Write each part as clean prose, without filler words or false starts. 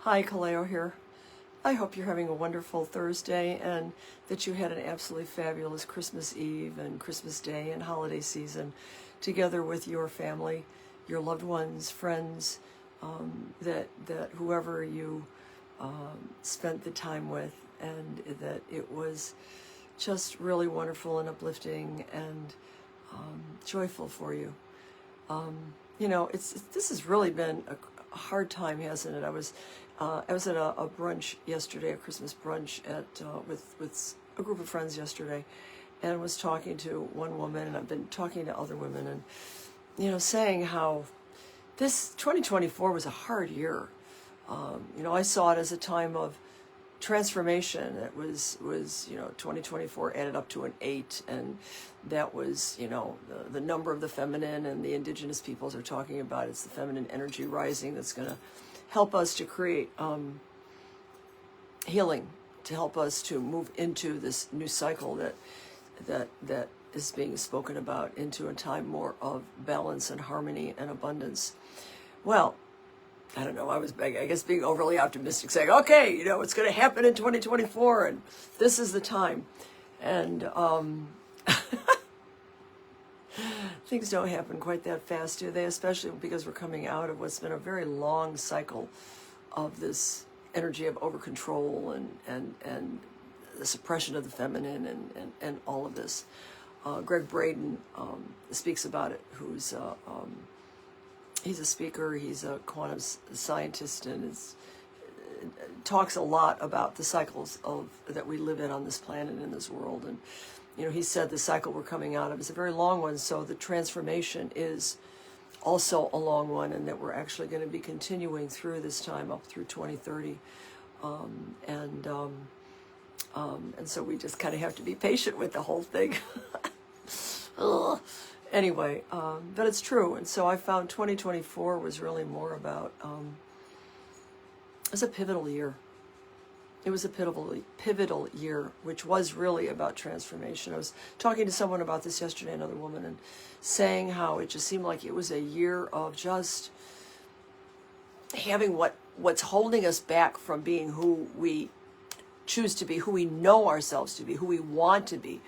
Hi, Kaleo here. I hope you're having a wonderful Thursday and that you had an absolutely fabulous Christmas Eve and Christmas Day and holiday season together with your family, your loved ones, friends, that whoever you spent the time with, and that it was just really wonderful and uplifting and joyful for you. This has really been a hard time, hasn't it? I was at a brunch yesterday, a Christmas brunch with a group of friends yesterday, and was talking to one woman, and I've been talking to other women, and saying how this 2024 was a hard year. I saw it as a time of transformation. It was 2024 added up to an 8, and that was the number of the feminine, and the indigenous peoples are talking about it's the feminine energy rising that's going to help us to create healing, to help us to move into this new cycle that is being spoken about, into a time more of balance and harmony and abundance. Well, I don't know, I guess being overly optimistic, saying, okay, it's going to happen in 2024, and this is the time. And things don't happen quite that fast, do they? Especially because we're coming out of what's been a very long cycle of this energy of over-control and the suppression of the feminine and all of this. Greg Braden speaks about it, he's a speaker, he's a quantum scientist, and talks a lot about the cycles that we live in on this planet and in this world. And he said the cycle we're coming out of is a very long one, so the transformation is also a long one, and that we're actually going to be continuing through this time up through 2030. And so we just kind of have to be patient with the whole thing. Ugh. Anyway, but it's true. And so I found 2024 was really more about, it was a pivotal year. It was a pivotal year, which was really about transformation. I was talking to someone about this yesterday, another woman, and saying how it just seemed like it was a year of just having what's holding us back from being who we choose to be, who we know ourselves to be, who we want to be,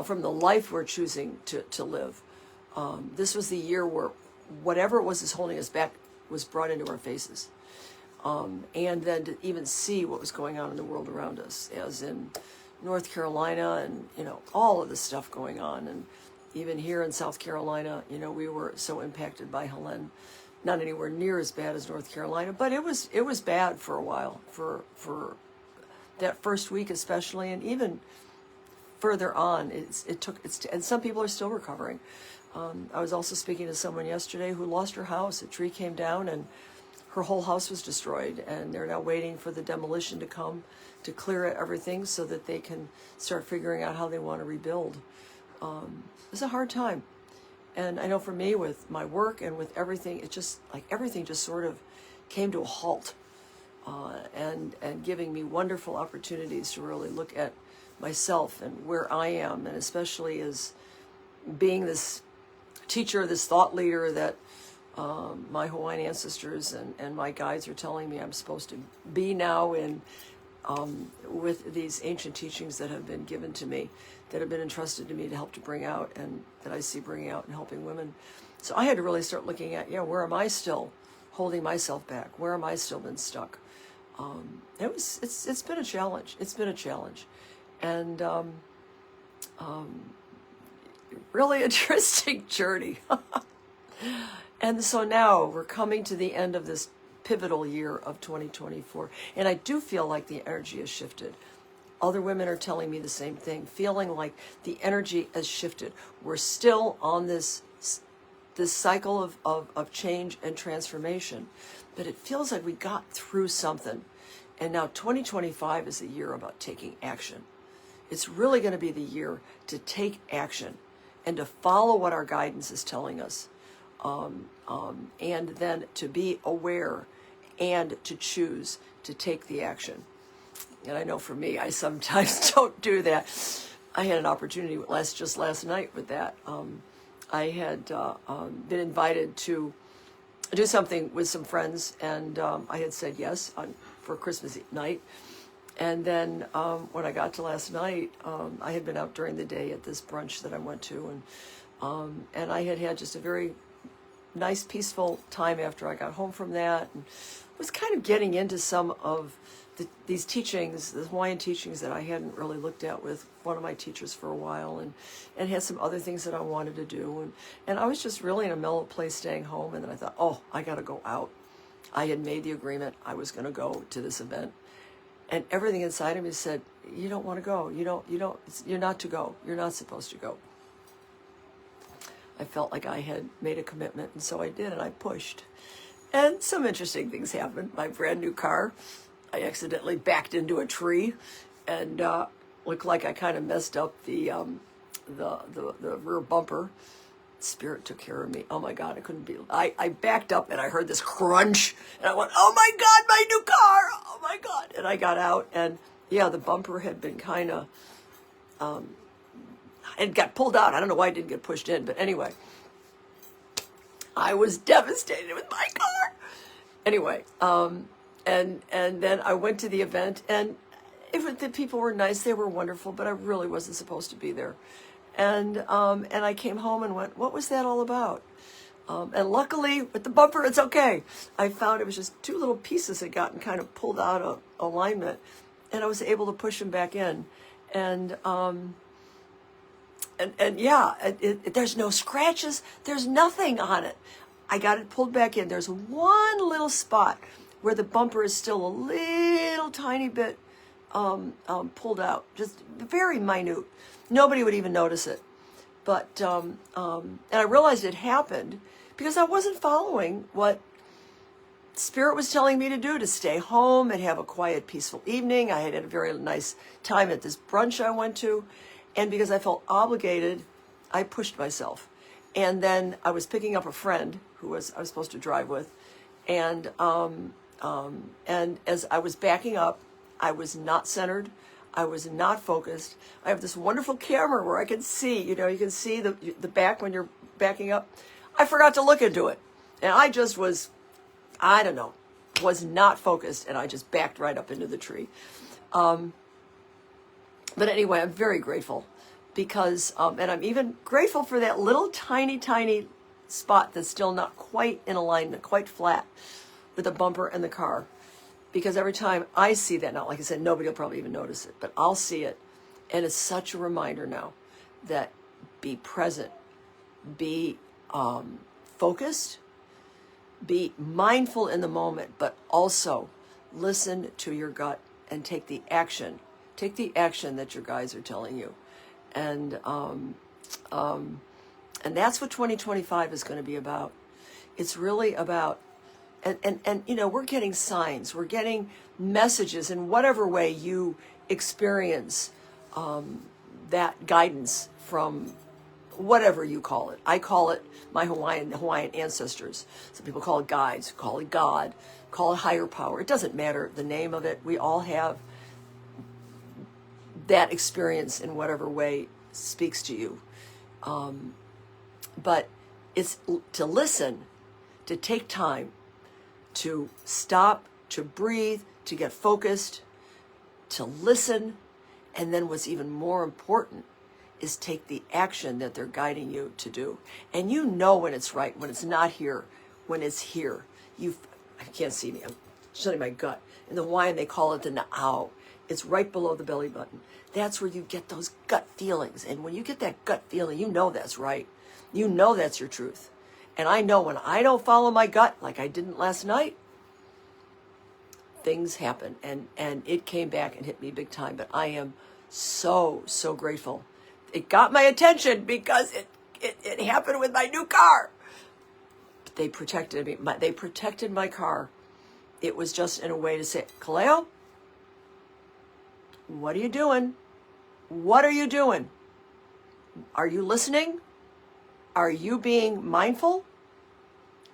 from the life we're choosing to live. This was the year where whatever it was that's holding us back was brought into our faces. And then to even see what was going on in the world around us, as in North Carolina and, all of this stuff going on. And even here in South Carolina, we were so impacted by Helene, not anywhere near as bad as North Carolina, but it was bad for a while, for that first week especially, and even further on. And some people are still recovering. I was also speaking to someone yesterday who lost her house. A tree came down and her whole house was destroyed, and they're now waiting for the demolition to come to clear everything so that they can start figuring out how they want to rebuild. It's a hard time. And I know for me, with my work and with everything, it just, everything just sort of came to a halt, and giving me wonderful opportunities to really look at myself and where I am, and especially as being this teacher, this thought leader that my Hawaiian ancestors and my guides are telling me I'm supposed to be now in, with these ancient teachings that have been given to me, that have been entrusted to me to help to bring out, and that I see bringing out and helping women. So I had to really start looking at, where am I still holding myself back? Where am I still been stuck? It's been a challenge. It's been a challenge. And really interesting journey. And so now we're coming to the end of this pivotal year of 2024. And I do feel like the energy has shifted. Other women are telling me the same thing, feeling like the energy has shifted. We're still on this cycle of change and transformation, but it feels like we got through something. And now 2025 is a year about taking action. It's really going to be the year to take action and to follow what our guidance is telling us. And then to be aware and to choose to take the action. And I know for me, I sometimes don't do that. I had an opportunity just last night with that. I had been invited to do something with some friends, and I had said yes for Christmas night. And then when I got to last night, I had been out during the day at this brunch that I went to, and I had just a very nice, peaceful time after I got home from that, and was kind of getting into some of these teachings, the Hawaiian teachings that I hadn't really looked at with one of my teachers for a while, and had some other things that I wanted to do, and I was just really in a mellow place staying home. And then I thought, oh, I got to go out. I had made the agreement I was going to go to this event, and everything inside of me said, you don't want to go. You're not to go. You're not supposed to go. I felt like I had made a commitment, and so I did, and I pushed. And some interesting things happened. My brand new car, I accidentally backed into a tree, and looked like I kind of messed up the rear bumper. Spirit took care of me. Oh my God, I couldn't be. I backed up, and I heard this crunch, and I went, oh my God, my new car! Oh my God! And I got out, and yeah, the bumper had been kind of. It got pulled out. I don't know why it didn't get pushed in, but anyway, I was devastated with my car. Anyway, and then I went to the event, and the people were nice, they were wonderful, but I really wasn't supposed to be there. And I came home and went, what was that all about? And luckily, with the bumper, it's okay. I found it was just two little pieces had gotten kind of pulled out of alignment, and I was able to push them back in, and yeah, there's no scratches. There's nothing on it. I got it pulled back in. There's one little spot where the bumper is still a little tiny bit pulled out, just very minute. Nobody would even notice it. But and I realized it happened because I wasn't following what Spirit was telling me to do, to stay home and have a quiet, peaceful evening. I had a very nice time at this brunch I went to. And because I felt obligated, I pushed myself. And then I was picking up a friend who I was supposed to drive with. And as I was backing up, I was not centered. I was not focused. I have this wonderful camera where I can see, you can see the back when you're backing up. I forgot to look into it. And I just was, I don't know, was not focused. And I just backed right up into the tree. But anyway, I'm very grateful because, and I'm even grateful for that little tiny spot that's still not quite in alignment, quite flat with the bumper and the car. Because every time I see that now, like I said, nobody will probably even notice it, but I'll see it. And it's such a reminder now that be present, be focused, be mindful in the moment, but also listen to your gut and take the action. Take the action that your guides are telling you. And that's what 2025 is going to be about. It's really about, and we're getting signs, we're getting messages in whatever way you experience that guidance from whatever you call it. I call it my Hawaiian ancestors. Some people call it guides, call it God, call it higher power. It doesn't matter the name of it. We all have that experience in whatever way speaks to you. But it's to listen, to take time, to stop, to breathe, to get focused, to listen, and then what's even more important is take the action that they're guiding you to do. And you know when it's right, when it's not here, when it's here. I can't see me, I'm showing my gut. In the Hawaiian, they call it the na'au. It's right below the belly button. That's where you get those gut feelings. And when you get that gut feeling, you know that's right. You know that's your truth. And I know when I don't follow my gut, like I didn't last night, things happen. And it came back and hit me big time. But I am so grateful. It got my attention because it happened with my new car. But they protected me. They protected my car. It was just in a way to say, Kaleo, what are you doing? What are you doing? Are you listening? Are you being mindful?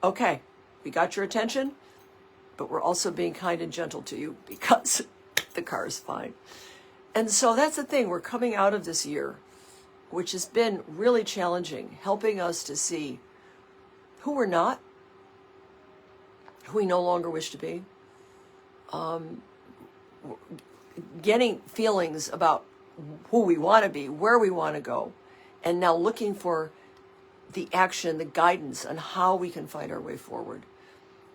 Okay, we got your attention, but we're also being kind and gentle to you because the car is fine. And so that's the thing. We're coming out of this year, which has been really challenging, helping us to see who we're not, who we no longer wish to be, getting feelings about who we want to be, where we want to go, and now looking for the action, the guidance on how we can find our way forward.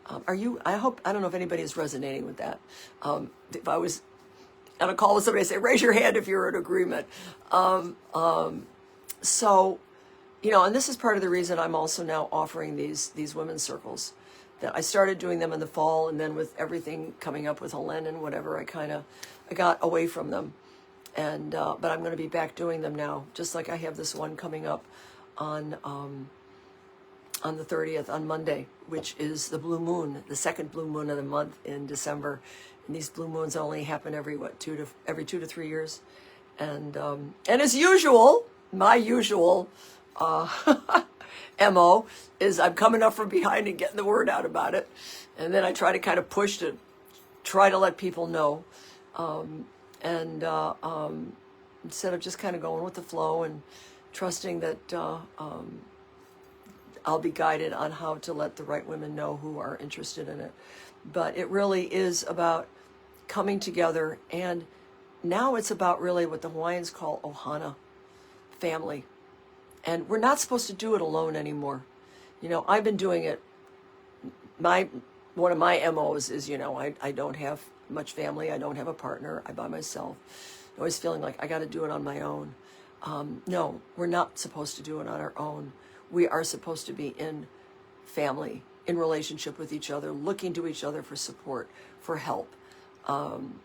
I don't know if anybody is resonating with that. If I was on a call with somebody, I'd say, raise your hand if you're in agreement. So, and this is part of the reason I'm also now offering these women's circles. That I started doing them in the fall, and then with everything coming up with Helen and whatever, I got away from them. And but I'm going to be back doing them now, just like I have this one coming up on the 30th, on Monday, which is the blue moon, the second blue moon of the month in December. And these blue moons only happen every 2 to 3 years. And as usual, my usual MO is I'm coming up from behind and getting the word out about it. And then I try to kind of push to try to let people know. Instead of just kind of going with the flow and trusting that I'll be guided on how to let the right women know who are interested in it. But it really is about coming together, and now it's about really what the Hawaiians call Ohana, family. And we're not supposed to do it alone anymore. I've been doing it. One of my MOs is, I don't have much family. I don't have a partner. I'm by myself. Always feeling like I got to do it on my own. No, we're not supposed to do it on our own. We are supposed to be in family, in relationship with each other, looking to each other for support, for help, and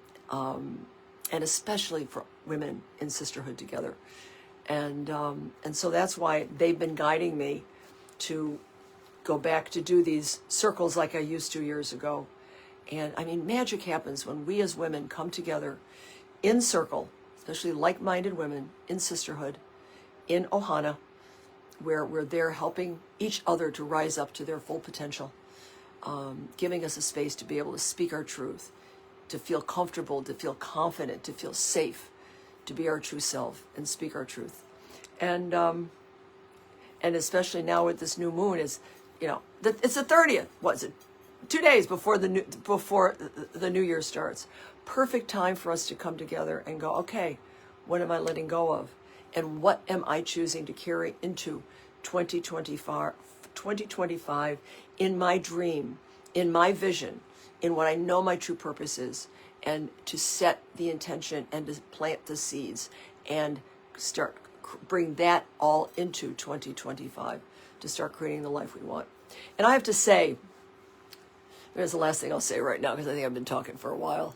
especially for women in sisterhood together. And so that's why they've been guiding me to go back to do these circles like I used to years ago. And I mean, magic happens when we as women come together in circle, especially like-minded women in sisterhood, in Ohana, where we're there helping each other to rise up to their full potential, giving us a space to be able to speak our truth, to feel comfortable, to feel confident, to feel safe, to be our true self and speak our truth. And especially now with this new moon, it's the 30th. What is it? 2 days before the new year starts. Perfect time for us to come together and go, okay, what am I letting go of? And what am I choosing to carry into 2025 in my dream, in my vision, in what I know my true purpose is, and to set the intention and to plant the seeds and bring that all into 2025 to start creating the life we want. And I have to say, there's the last thing I'll say right now, because I think I've been talking for a while.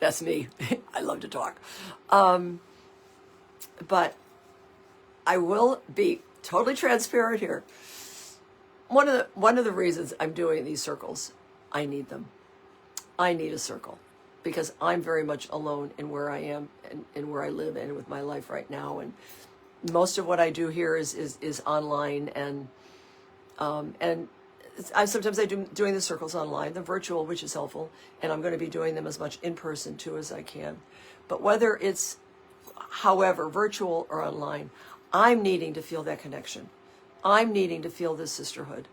That's me. I love to talk. But I will be totally transparent here. One of the reasons I'm doing these circles, I need them. I need a circle because I'm very much alone in where I am and where I live and with my life right now. And most of what I do here is online, and sometimes I do doing the circles online, the virtual, which is helpful, and I'm going to be doing them as much in person too as I can. But whether it's, however, virtual or online, I'm needing to feel that connection. I'm needing to feel this sisterhood,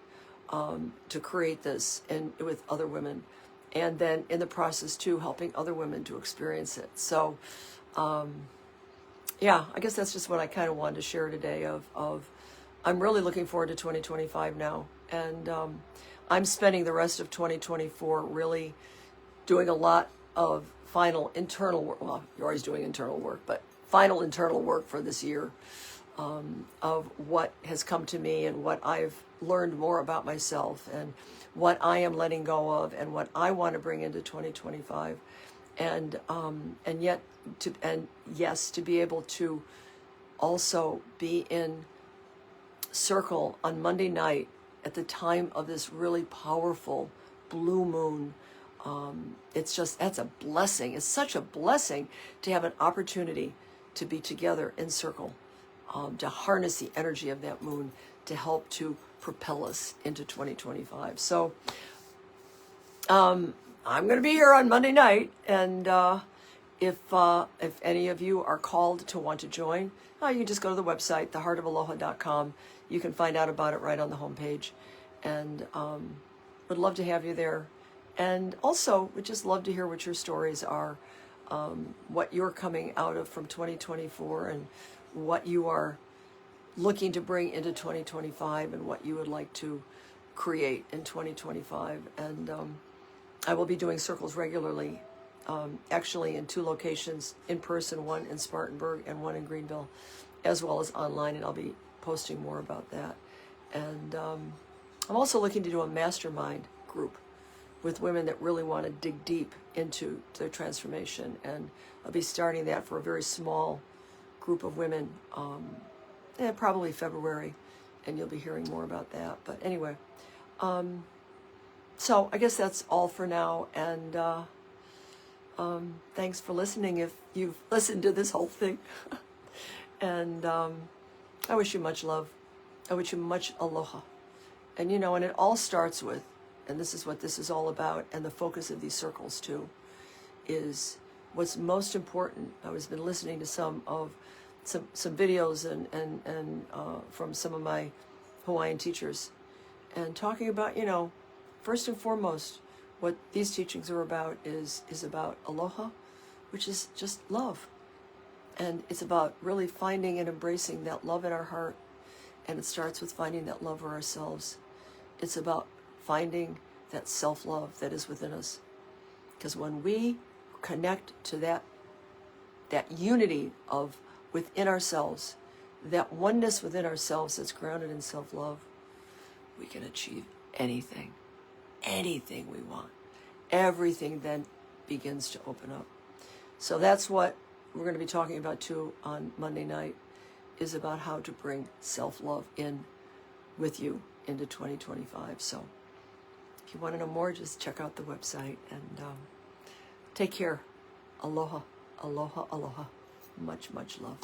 to create this and with other women, and then in the process too, helping other women to experience it. So, yeah, I guess that's just what I kind of wanted to share today. Of I'm really looking forward to 2025 now, and I'm spending the rest of 2024 really doing a lot of final internal work. Well, you're always doing internal work, but final internal work for this year, of what has come to me and what I've learned more about myself and what I am letting go of and what I want to bring into 2025, and yes, to be able to also be in circle on Monday night at the time of this really powerful blue moon. That's a blessing. It's such a blessing to have an opportunity to be together in circle, to harness the energy of that moon to help to propel us into 2025. So I'm going to be here on Monday night, and if any of you are called to want to join, you can just go to the website, theheartofaloha.com. You can find out about it right on the homepage, and would love to have you there. And also, would just love to hear what your stories are, what you're coming out of from 2024, and what you are looking to bring into 2025, and what you would like to create in 2025. And I will be doing circles regularly, actually in 2 locations, in person, one in Spartanburg and one in Greenville, as well as online, and I'll be posting more about that. And I'm also looking to do a mastermind group with women that really want to dig deep into their transformation, and I'll be starting that for a very small group of women, probably February, and you'll be hearing more about that. But anyway, so I guess that's all for now, and thanks for listening if you've listened to this whole thing. And I wish you much love. I wish you much aloha. And and it all starts with, and this is what this is all about, and the focus of these circles too, is what's most important. I was been listening to some videos and from some of my Hawaiian teachers, and talking about, first and foremost, what these teachings are about is about aloha, which is just love. And it's about really finding and embracing that love in our heart. And it starts with finding that love for ourselves. It's about finding that self-love that is within us. Because when we connect to that unity of within ourselves, that oneness within ourselves that's grounded in self-love, we can achieve anything we want. Everything then begins to open up. So that's what we're going to be talking about too on Monday night, is about how to bring self-love in with you into 2025. So if you want to know more, just check out the website, and take care. Aloha, aloha, aloha. Much, much love.